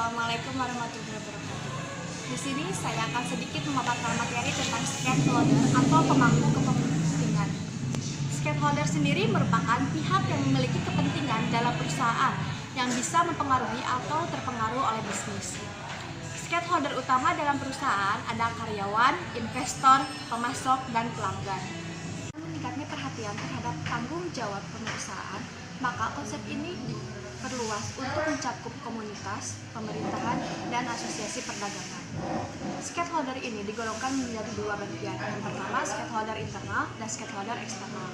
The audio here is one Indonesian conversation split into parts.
Assalamualaikum warahmatullahi wabarakatuh. Di sini saya akan sedikit memaparkan materi tentang stakeholder atau pemangku kepentingan. Stakeholder sendiri merupakan pihak yang memiliki kepentingan dalam perusahaan yang bisa mempengaruhi atau terpengaruh oleh bisnis. Stakeholder utama dalam perusahaan adalah karyawan, investor, pemasok, dan pelanggan. Meningkatnya perhatian terhadap tanggung jawab perusahaan, maka konsep ini diperluas untuk mencakup komunitas, pemerintahan, dan asosiasi perdagangan. Stakeholder ini digolongkan menjadi dua bagian. Yang pertama, stakeholder internal dan stakeholder eksternal.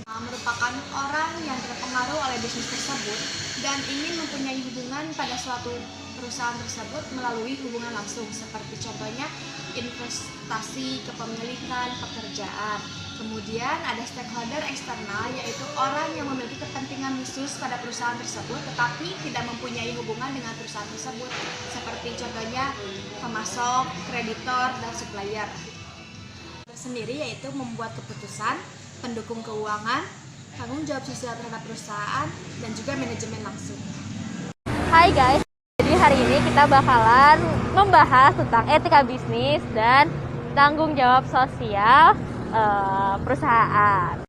Merupakan orang yang terpengaruh oleh bisnis tersebut dan ingin mempunyai hubungan pada suatu perusahaan tersebut melalui hubungan langsung, seperti contohnya investasi, kepemilikan, pekerjaan. Kemudian ada stakeholder eksternal, yaitu orang yang memiliki kepentingan khusus pada perusahaan tersebut tetapi tidak mempunyai hubungan dengan perusahaan tersebut, seperti contohnya pemasok, kreditor, dan supplier. Sendiri yaitu membuat keputusan, pendukung keuangan, tanggung jawab sosial terhadap perusahaan, dan juga manajemen langsung. Hai guys, jadi hari ini kita bakalan membahas tentang etika bisnis dan tanggung jawab sosial perusahaan.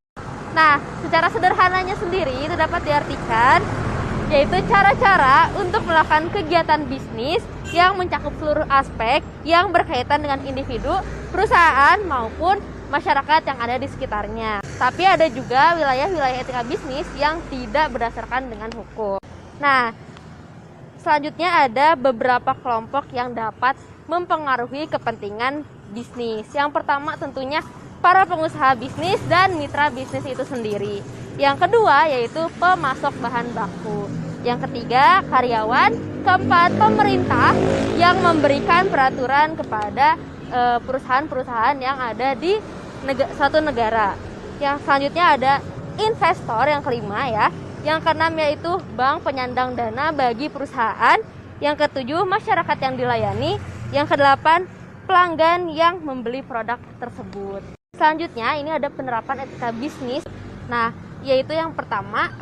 Nah, secara sederhananya sendiri itu dapat diartikan yaitu cara-cara untuk melakukan kegiatan bisnis yang mencakup seluruh aspek yang berkaitan dengan individu, perusahaan maupun masyarakat yang ada di sekitarnya. Tapi ada juga wilayah-wilayah etika bisnis yang tidak berdasarkan dengan hukum. Nah, selanjutnya ada beberapa kelompok yang dapat mempengaruhi kepentingan bisnis. Yang pertama tentunya para pengusaha bisnis dan mitra bisnis itu sendiri. Yang kedua yaitu pemasok bahan baku. Yang ketiga karyawan. Keempat pemerintah yang memberikan peraturan kepada perusahaan-perusahaan yang ada di suatu negara. Yang selanjutnya ada investor, yang kelima ya. Yang keenam yaitu bank penyandang dana bagi perusahaan. Yang ketujuh masyarakat yang dilayani. Yang kedelapan pelanggan yang membeli produk tersebut. Selanjutnya ini ada penerapan etika bisnis. Nah, yaitu yang pertama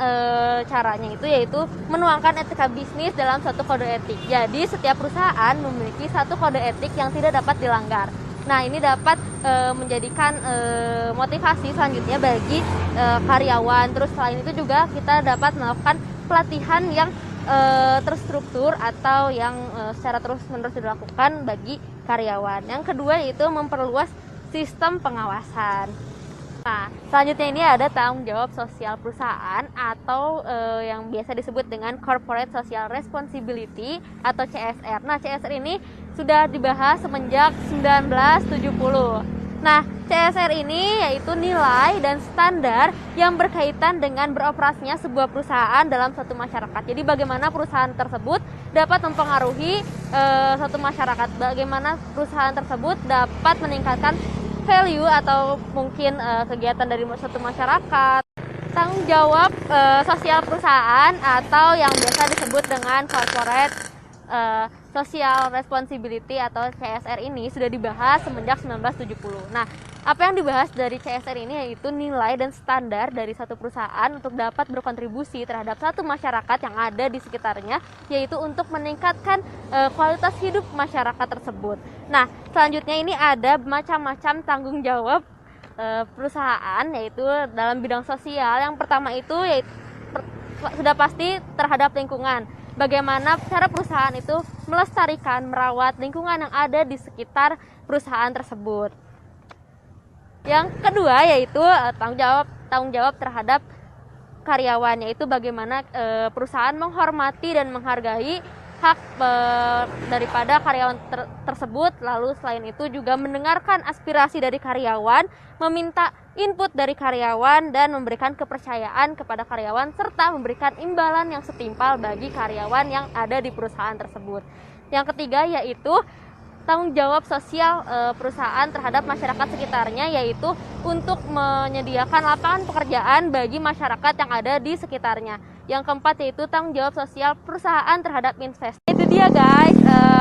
caranya itu yaitu menuangkan etika bisnis dalam suatu kode etik. Jadi setiap perusahaan memiliki satu kode etik yang tidak dapat dilanggar. Nah, ini dapat menjadikan motivasi selanjutnya bagi karyawan. Terus selain itu juga kita dapat melakukan pelatihan yang terstruktur atau yang secara terus-menerus dilakukan bagi karyawan. Yang kedua yaitu memperluas sistem pengawasan. Nah, selanjutnya ini ada tanggung jawab sosial perusahaan atau yang biasa disebut dengan Corporate Social Responsibility atau CSR. Nah, CSR ini sudah dibahas semenjak 1970. Nah, CSR ini yaitu nilai dan standar yang berkaitan dengan beroperasinya sebuah perusahaan dalam suatu masyarakat. Jadi bagaimana perusahaan tersebut dapat mempengaruhi suatu masyarakat, bagaimana perusahaan tersebut dapat meningkatkan value atau mungkin kegiatan dari suatu masyarakat. Tanggung jawab sosial perusahaan atau yang biasa disebut dengan Corporate Social Responsibility atau CSR ini sudah dibahas semenjak 1970. Nah, apa yang dibahas dari CSR ini yaitu nilai dan standar dari satu perusahaan untuk dapat berkontribusi terhadap satu masyarakat yang ada di sekitarnya, yaitu untuk meningkatkan kualitas hidup masyarakat tersebut. Nah, selanjutnya ini ada macam-macam tanggung jawab perusahaan yaitu dalam bidang sosial. Yang pertama itu yaitu sudah pasti terhadap lingkungan. Bagaimana cara perusahaan itu melestarikan, merawat lingkungan yang ada di sekitar perusahaan tersebut. Yang kedua yaitu tanggung jawab terhadap karyawan, yaitu bagaimana perusahaan menghormati dan menghargai hak daripada karyawan tersebut. Lalu selain itu juga mendengarkan aspirasi dari karyawan, meminta input dari karyawan dan memberikan kepercayaan kepada karyawan serta memberikan imbalan yang setimpal bagi karyawan yang ada di perusahaan tersebut. Yang ketiga yaitu tanggung jawab sosial perusahaan terhadap masyarakat sekitarnya, yaitu untuk menyediakan lapangan pekerjaan bagi masyarakat yang ada di sekitarnya. Yang keempat yaitu tanggung jawab sosial perusahaan terhadap investor. Itu dia guys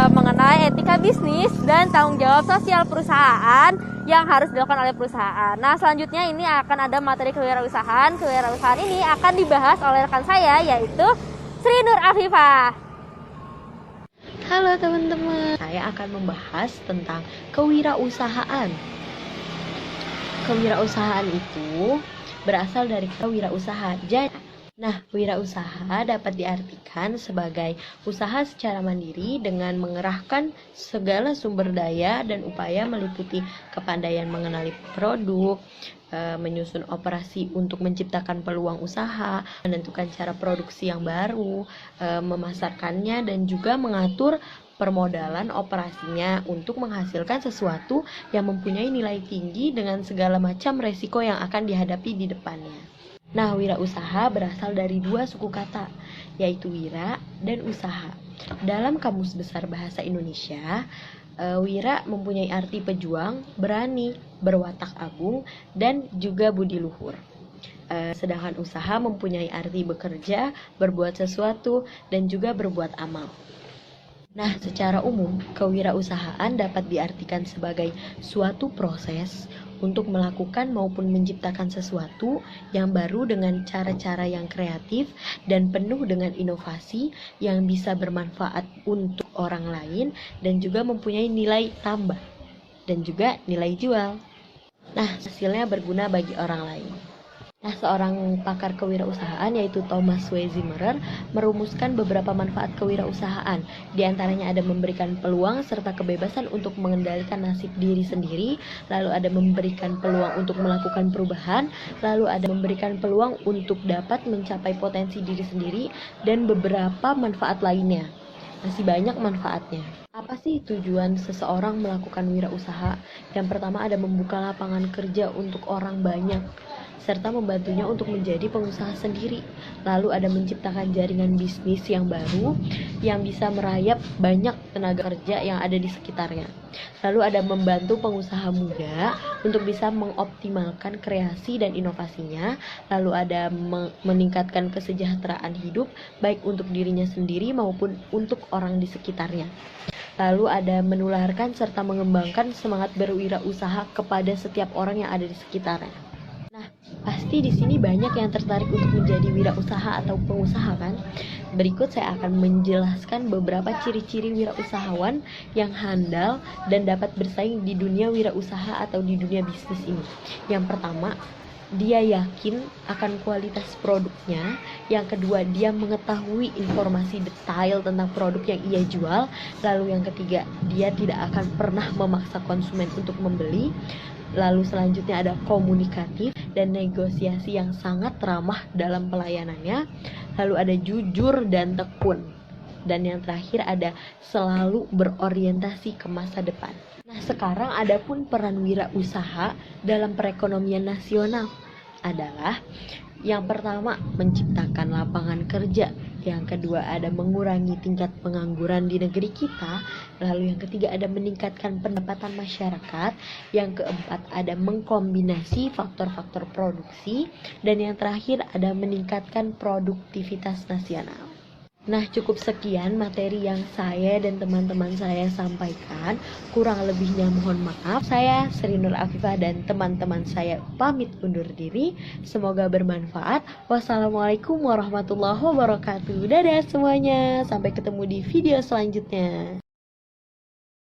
mengenai etika bisnis dan tanggung jawab sosial perusahaan yang harus dilakukan oleh perusahaan. Nah, selanjutnya ini akan ada materi kewirausahaan. Kewirausahaan ini akan dibahas oleh rekan saya yaitu Sri Nur Afifah. Halo teman-teman, saya akan membahas tentang kewirausahaan. Kewirausahaan itu berasal dari kewirausaha. Nah, wirausaha dapat diartikan sebagai usaha secara mandiri dengan mengerahkan segala sumber daya dan upaya meliputi kepandaian mengenali produk, menyusun operasi untuk menciptakan peluang usaha, menentukan cara produksi yang baru, memasarkannya, dan juga mengatur permodalan operasinya untuk menghasilkan sesuatu yang mempunyai nilai tinggi dengan segala macam resiko yang akan dihadapi di depannya. Nah, wirausaha berasal dari dua suku kata, yaitu wira dan usaha. Dalam Kamus Besar Bahasa Indonesia, wira mempunyai arti pejuang, berani, berwatak agung, dan juga budi luhur. Sedangkan usaha mempunyai arti bekerja, berbuat sesuatu, dan juga berbuat amal. Nah, secara umum, kewirausahaan dapat diartikan sebagai suatu proses untuk melakukan maupun menciptakan sesuatu yang baru dengan cara-cara yang kreatif dan penuh dengan inovasi yang bisa bermanfaat untuk orang lain dan juga mempunyai nilai tambah dan juga nilai jual. Nah, hasilnya berguna bagi orang lain. Nah, seorang pakar kewirausahaan yaitu Thomas W. Zimmerer merumuskan beberapa manfaat kewirausahaan. Di antaranya ada memberikan peluang serta kebebasan untuk mengendalikan nasib diri sendiri, lalu ada memberikan peluang untuk melakukan perubahan, lalu ada memberikan peluang untuk dapat mencapai potensi diri sendiri, dan beberapa manfaat lainnya. Masih banyak manfaatnya. Apa sih tujuan seseorang melakukan wirausaha? Yang pertama ada membuka lapangan kerja untuk orang banyak, serta membantunya untuk menjadi pengusaha sendiri. Lalu ada menciptakan jaringan bisnis yang baru yang bisa merayap banyak tenaga kerja yang ada di sekitarnya. Lalu ada membantu pengusaha muda untuk bisa mengoptimalkan kreasi dan inovasinya. Lalu ada meningkatkan kesejahteraan hidup baik untuk dirinya sendiri maupun untuk orang di sekitarnya. Lalu ada menularkan serta mengembangkan semangat berwirausaha kepada setiap orang yang ada di sekitarnya. Nah, pasti di sini banyak yang tertarik untuk menjadi wirausaha atau pengusaha kan? Berikut saya akan menjelaskan beberapa ciri-ciri wirausahawan yang handal dan dapat bersaing di dunia wirausaha atau di dunia bisnis ini. Yang pertama, dia yakin akan kualitas produknya. Yang kedua, dia mengetahui informasi detail tentang produk yang ia jual. Lalu yang ketiga, dia tidak akan pernah memaksa konsumen untuk membeli. Lalu selanjutnya ada komunikatif dan negosiasi yang sangat ramah dalam pelayanannya. Lalu ada jujur dan tekun. Dan yang terakhir ada selalu berorientasi ke masa depan. Nah, sekarang adapun peran wirausaha dalam perekonomian nasional adalah yang pertama menciptakan lapangan kerja, yang kedua ada mengurangi tingkat pengangguran di negeri kita, lalu yang ketiga ada meningkatkan pendapatan masyarakat, yang keempat ada mengkombinasi faktor-faktor produksi, dan yang terakhir ada meningkatkan produktivitas nasional. Nah, cukup sekian materi yang saya dan teman-teman saya sampaikan. Kurang lebihnya mohon maaf. Saya Sri Nur Afifah dan teman-teman saya pamit undur diri. Semoga bermanfaat. Wassalamualaikum warahmatullahi wabarakatuh. Dadah semuanya. Sampai ketemu di video selanjutnya.